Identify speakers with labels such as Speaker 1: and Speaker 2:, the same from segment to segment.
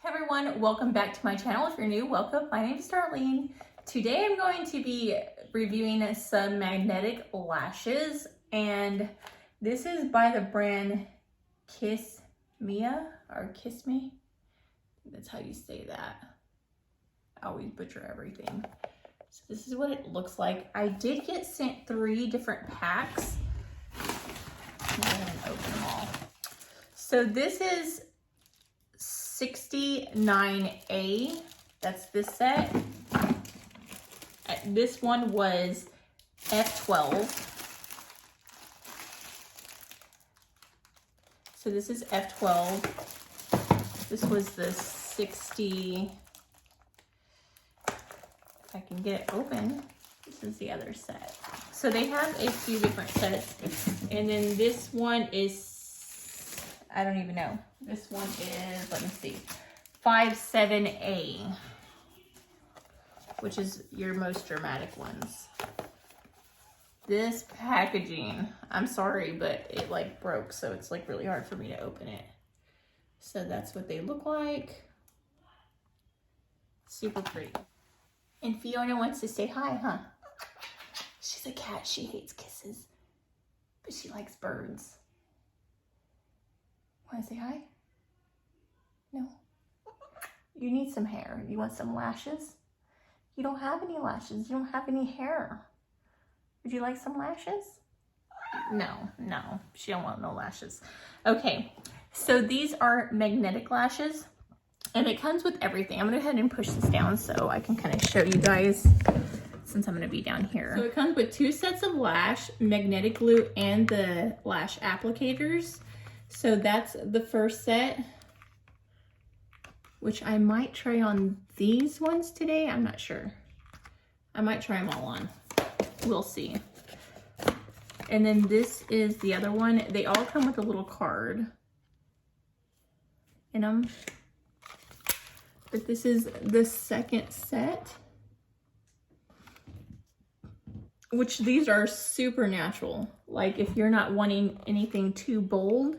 Speaker 1: Hey everyone, welcome back to my channel. If you're new, welcome. My name is Darlene. Today I'm going to be reviewing some magnetic lashes, and this is by the brand Kessmeae or Kessmeae. That's how you say that. I always butcher everything. So this is what it looks like. I did get sent 3 different packs. I'm going to open them all. So this is 69A, that's this set. This one was F12. So this is F12. This was the 60, if I can get it open, this is the other set. So they have a few different sets. And then this one is, I don't even know. This one is, let me see, 57A, which is your most dramatic ones. This packaging, I'm sorry, but it like broke, so it's like really hard for me to open it. So that's what they look like. Super pretty. And Fiona wants to say hi, huh? She's a cat, she hates kisses, but she likes birds. Want to say hi? No. You need some hair. You want some lashes? You don't have any lashes. You don't have any hair. Would you like some lashes? No, she don't want no lashes. Okay, so these are magnetic lashes, and it comes with everything. I'm gonna go ahead and push this down so I can kind of show you guys, since I'm gonna be down here. So it comes with 2 sets of lash, magnetic glue, and the lash applicators. So that's the first set, which I might try on these ones today. I'm not sure. I might try them all on. We'll see. And then this is the other one. They all come with a little card in them. But this is the second set, which these are super natural. Like if you're not wanting anything too bold,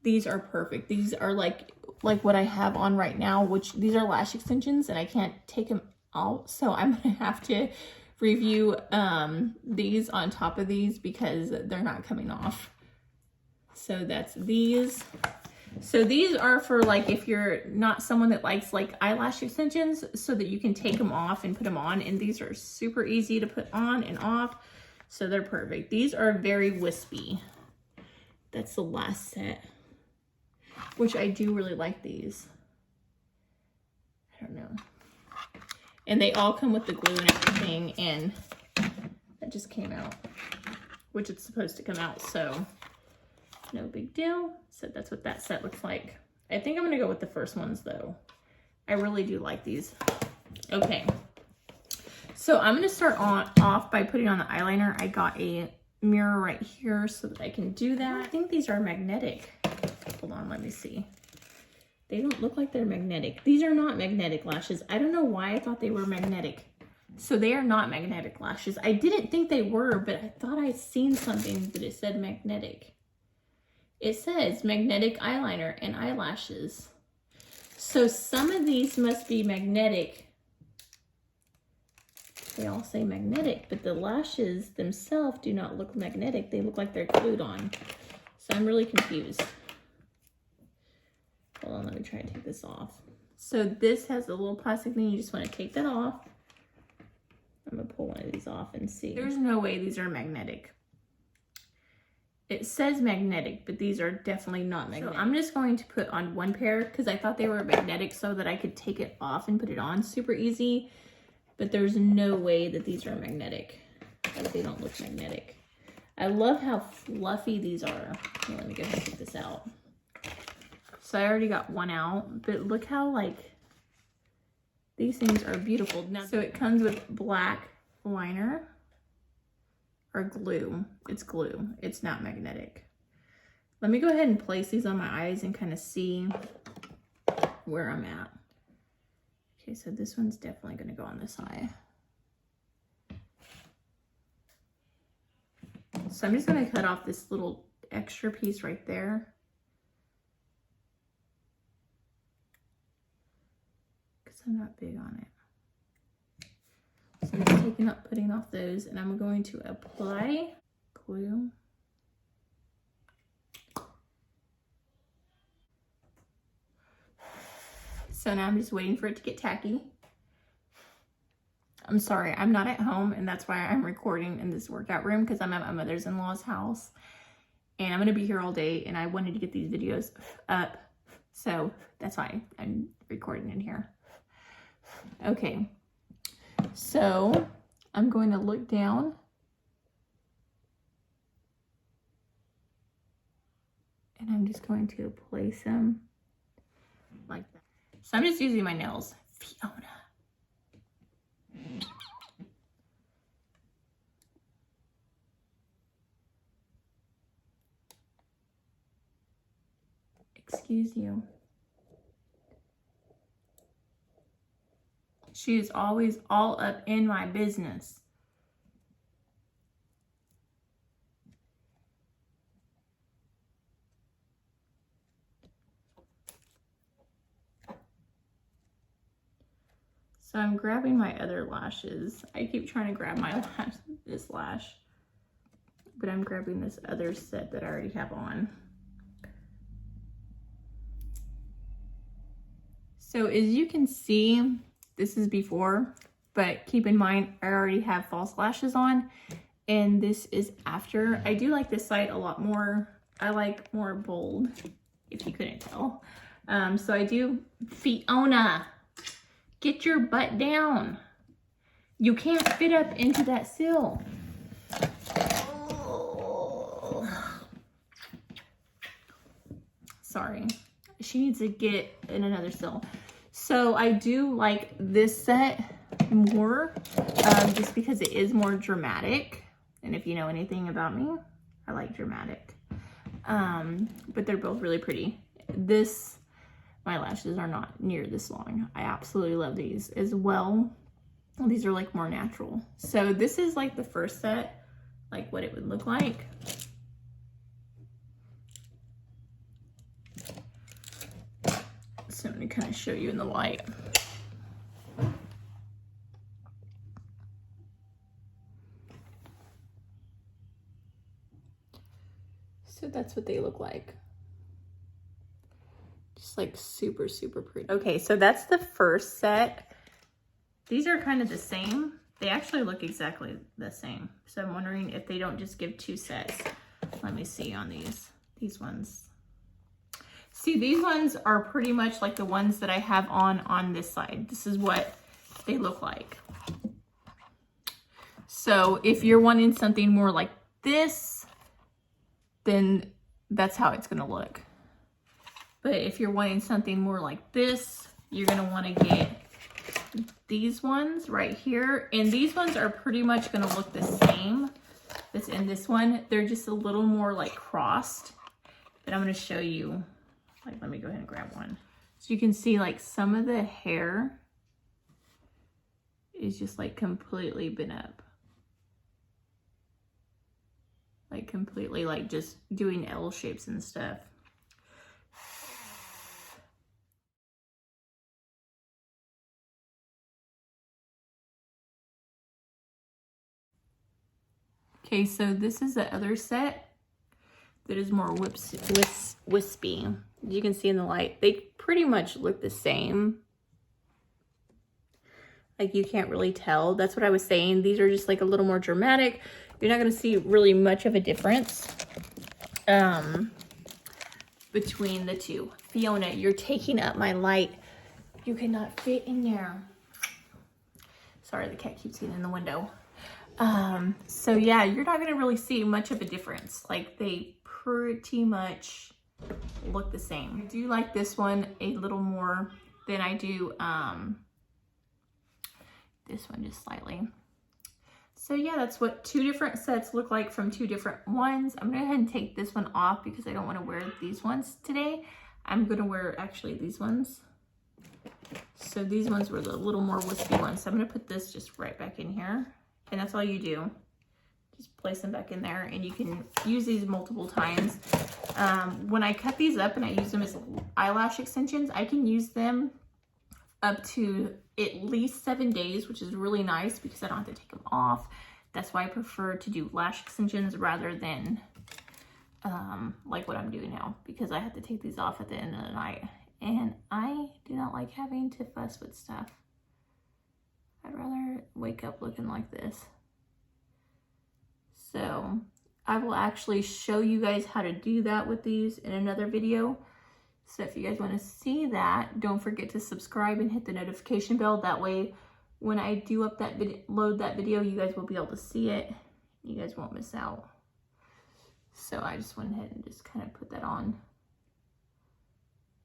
Speaker 1: these are perfect. These are like what I have on right now, which these are lash extensions and I can't take them out. So I'm gonna have to review these on top of these because they're not coming off. So that's these. So these are for like if you're not someone that likes like eyelash extensions, so that you can take them off and put them on. And these are super easy to put on and off. So they're perfect. These are very wispy. That's the last set, which I do really like these. I don't know. And they all come with the glue and everything, and that just came out, which it's supposed to come out, so no big deal. So that's what that set looks like. I think I'm gonna go with the first ones though. I really do like these. Okay, so I'm gonna start off by putting on the eyeliner. I got a mirror right here so that I can do that. I think these are magnetic. Hold on, let me see. They don't look like they're magnetic. These are not magnetic lashes. I don't know why I thought they were magnetic. So they are not magnetic lashes. I didn't think they were, but I thought I'd seen something that it said magnetic. It says magnetic eyeliner and eyelashes. So some of these must be magnetic. They all say magnetic, but the lashes themselves do not look magnetic. They look like they're glued on. So I'm really confused. Hold on, let me try and take this off. So this has a little plastic thing. You just want to take that off. I'm gonna pull one of these off and see. There's no way these are magnetic. It says magnetic, but these are definitely not magnetic. So I'm just going to put on one pair because I thought they were magnetic so that I could take it off and put it on super easy. But there's no way that these are magnetic. Like they don't look magnetic. I love how fluffy these are. Here, let me go ahead and take this out. So I already got one out, but look how like these things are beautiful. Now, so it comes with black liner or glue. It's glue. It's not magnetic. Let me go ahead and place these on my eyes and kind of see where I'm at. Okay, so this one's definitely going to go on this eye. So I'm just going to cut off this little extra piece right there. because I'm not big on it. So I'm just putting off those, and I'm going to apply glue. So now I'm just waiting for it to get tacky. I'm sorry, I'm not at home, and that's why I'm recording in this workout room, because I'm at my mother's-in-law's house. And I'm gonna be here all day, and I wanted to get these videos up. So that's why I'm recording in here. Okay, so I'm going to look down. And I'm just going to place them like that. So I'm just using my nails. Fiona. Excuse you. She is always all up in my business. So I'm grabbing my other lashes. I keep trying to grab my this lash, but I'm grabbing this other set that I already have on. So as you can see, this is before, but keep in mind, I already have false lashes on, and this is after. I do like this side a lot more. I like more bold, if you couldn't tell. So I do, Fiona, get your butt down. You can't fit up into that sill. Oh. Sorry. She needs to get in another sill. So I do like this set more, just because it is more dramatic. And if you know anything about me, I like dramatic. But they're both really pretty. My lashes are not near this long. I absolutely love these as well. These are like more natural. So this is like the first set, like what it would look like. So I'm gonna kind of show you in the light. So that's what they look like. Just like super, super pretty. Okay, so that's the first set. These are kind of the same. They actually look exactly the same. So I'm wondering if they don't just give two sets. Let me see on these ones. See, these ones are pretty much like the ones that I have on this side. This is what they look like. So if you're wanting something more like this, then that's how it's gonna look. But if you're wanting something more like this, you're gonna wanna get these ones right here. And these ones are pretty much gonna look the same that's in this one. They're just a little more like crossed. But I'm gonna show you, like, let me go ahead and grab one. So you can see like some of the hair is just like completely bent up. Like completely like just doing L shapes and stuff. Okay, so this is the other set that is more wispy. You can see in the light, they pretty much look the same. Like you can't really tell. That's what I was saying. These are just like a little more dramatic. You're not gonna see really much of a difference between the two. Fiona, you're taking up my light. You cannot fit in there. Sorry, the cat keeps getting in the window. So yeah, you're not gonna really see much of a difference. Like they pretty much look the same. I do like this one a little more than I do this one, just slightly. So yeah, that's what two different sets look like from two different ones. I'm gonna go ahead and take this one off because I don't want to wear these ones today. I'm gonna wear actually these ones. So these ones were the little more wispy ones. So I'm gonna put this just right back in here. And that's all you do. Just place them back in there, and you can use these multiple times. When I cut these up and I use them as eyelash extensions, I can use them up to at least 7 days, which is really nice because I don't have to take them off. That's why I prefer to do lash extensions rather than like what I'm doing now, because I have to take these off at the end of the night. And I do not like having to fuss with stuff. I'd rather wake up looking like this. So I will actually show you guys how to do that with these in another video. So if you guys want to see that, don't forget to subscribe and hit the notification bell. That way, when I do up that load that video, you guys will be able to see it. You guys won't miss out. So I just went ahead and just kind of put that on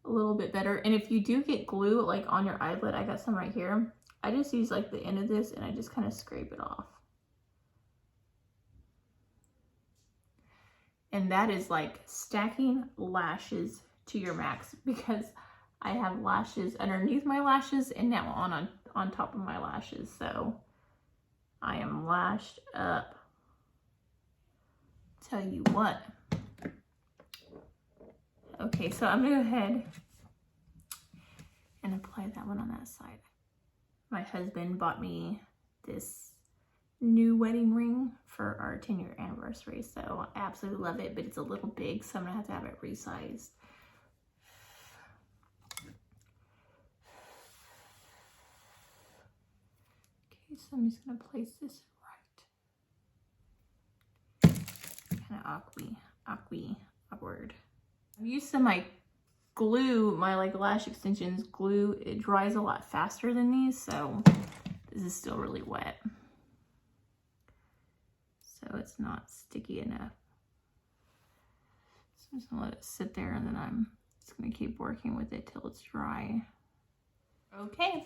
Speaker 1: a little bit better. And if you do get glue like on your eyelid, I got some right here. I just use like the end of this and I just kind of scrape it off. And that is like stacking lashes to your max, because I have lashes underneath my lashes and now on top of my lashes. So I am lashed up. Tell you what. Okay, so I'm gonna go ahead and apply that one on that side. My husband bought me this new wedding ring for our 10-year anniversary, so I absolutely love it, but it's a little big, so I'm gonna have to have it resized. Okay, so I'm just gonna place this right. Kind of awkward. I've used some my glue, my like lash extensions glue. It dries a lot faster than these, so this is still really wet. So it's not sticky enough. So I'm just gonna let it sit there, and then I'm just gonna keep working with it till it's dry. Okay,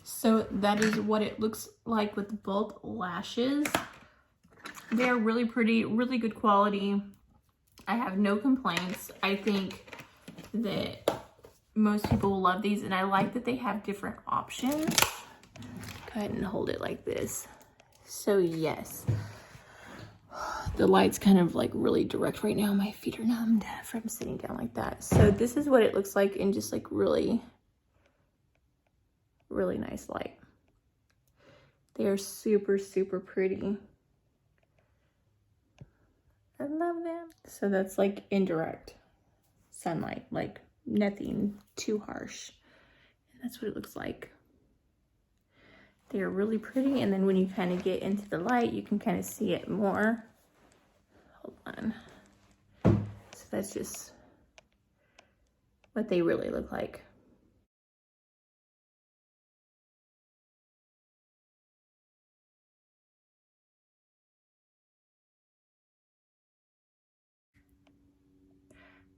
Speaker 1: so that is what it looks like with both lashes. They're really pretty, really good quality. I have no complaints. I think that most people will love these, and I like that they have different options. Go ahead and hold it like this. So yes, the light's kind of like really direct right now. My feet are numbed from sitting down like that. So this is what it looks like in just like really, really nice light. They are super, super pretty. I love them. So that's like indirect sunlight, like nothing too harsh. And that's what it looks like. They're really pretty, and then when you kind of get into the light, you can kind of see it more. Hold on. So that's just what they really look like.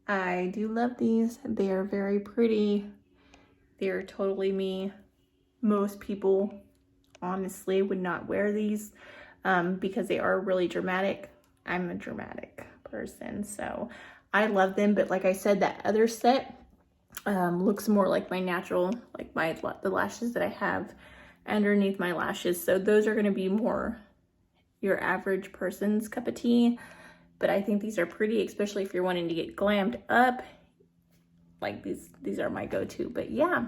Speaker 1: I do love these. They are very pretty. They're totally me. Most people honestly would not wear these because they are really dramatic. I'm a dramatic person, so I love them. But like I said, that other set looks more like my natural, like the lashes that I have underneath my lashes. So those are going to be more your average person's cup of tea. But I think these are pretty, especially if you're wanting to get glammed up. Like these are my go-to. But yeah,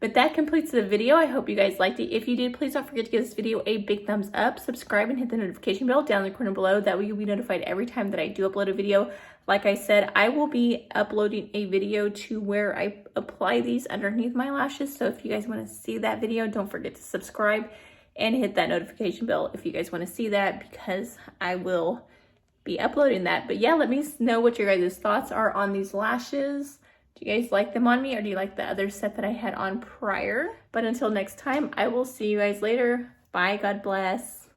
Speaker 1: but that completes the video. I hope you guys liked it. If you did, please don't forget to give this video a big thumbs up, subscribe, and hit the notification bell down in the corner below. That way you'll be notified every time that I do upload a video. Like I said, I will be uploading a video to where I apply these underneath my lashes. So if you guys want to see that video, don't forget to subscribe and hit that notification bell if you guys want to see that, because I will be uploading that. But yeah, let me know what your guys' thoughts are on these lashes. Do you guys like them on me, or do you like the other set that I had on prior? But until next time, I will see you guys later. Bye. God bless.